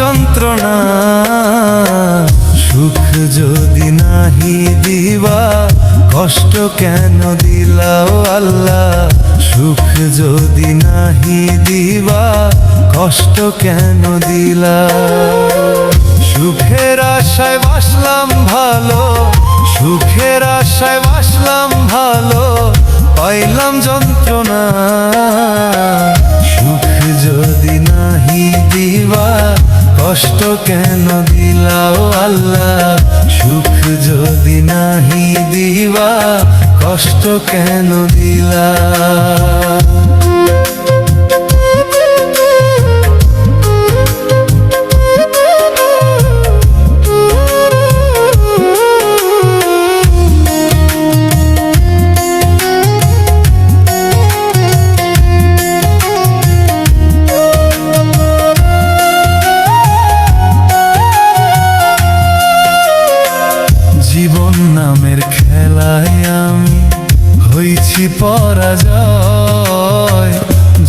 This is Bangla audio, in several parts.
যন্ত্রণা। সুখ যদি নাহি দিবা কষ্ট কেন দিলাও আল্লাহ। সুখ যদি নাহি দিবা কষ্ট কেন দিলা। সুখের আশায় বাসলাম ভালো, সুখের আশায় বাসলাম ভালো, পাইলাম যন্ত্রণা। সুখ যদি নাহি দিবা কষ্ট কেন দিলাও আল্লাহ। সুখ যদি নাহি দিবা কষ্ট কেন দিলা। জীবন নামের খেলায় আমি হইছি পরাজয়।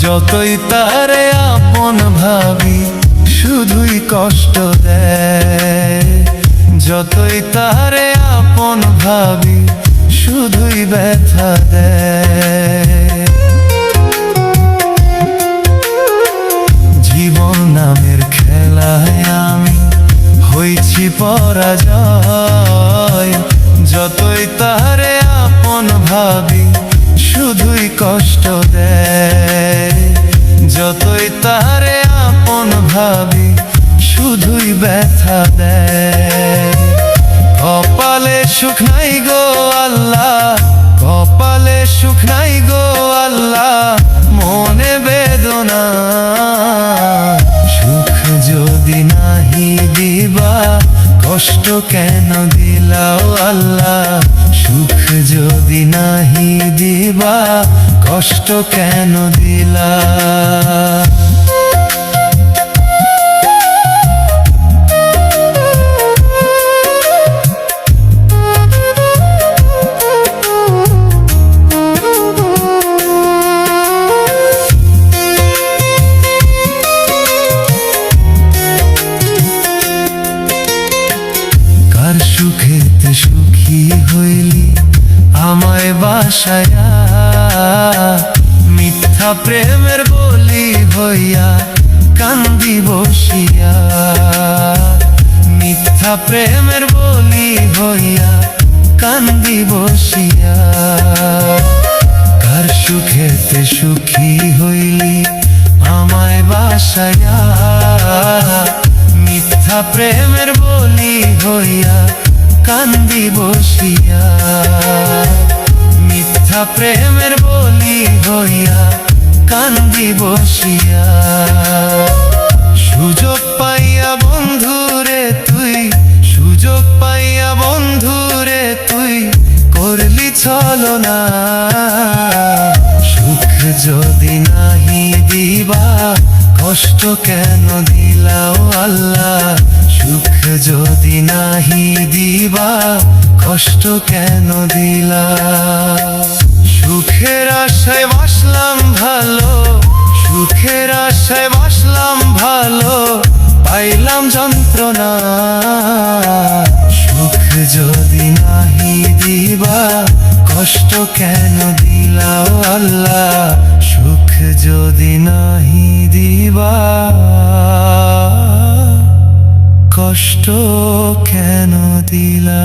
যতই তারে আপন ভাবি শুধুই কষ্ট দেয়। যতই তারে আপন ভাবি শুধুই ব্যথা দেয়। জীবন নামের খেলায় আমি হইছি পরাজয়। যতই তারে আপন ভাবি শুধুই কষ্ট দেয়। যতই তারে আপন ভাবি শুধুই ব্যথা দেয়। কপালে সুখ নাই গো আল্লাহ, কপালে সুখ নাই গো আল্লাহ, মনে বেদনা। সুখ যদি নাহি দিবা কষ্ট কেন দিলাও আল্লাহ। সুখ যদি নাহি দিবা কষ্ট কেন দিলা। কার সুখেতে সুখী হইলি আমায় বাসায়া। মিথ্যা প্রেমের বলি হইয়া কান্দি বসিয়া। মিথ্যা প্রেমের বলি হইয়া কান্দি বসিয়া। কার সুখেতে সুখী হইলি আমায় বাসায়া। মিথ্যা প্রেমের বলি হইয়া কান্দি বসিয়া। মিথ্যা প্রেমের বলি হইয়া কান্দি বসিয়া। সুযোগ পাইয়া বন্ধুরে তুই, সুযোগ পাইয়া বন্ধুরে তুই করলি ছলনা। সুখ যদি নাহি দিবা কষ্ট কেন দিলাও আল্লাহ। সুখ যদি নাহি দিবা কষ্ট কেন দিলা। সুখের আশায় বাসলাম ভালো, সুখের আশায় বাসলাম ভালো, পাইলাম যন্ত্রণা। সুখ যদি নাহি দিবা কষ্ট কেন দিলাও আল্লাহ। সুখ যদি নাহি দিবা কষ্ট কেন দিলা।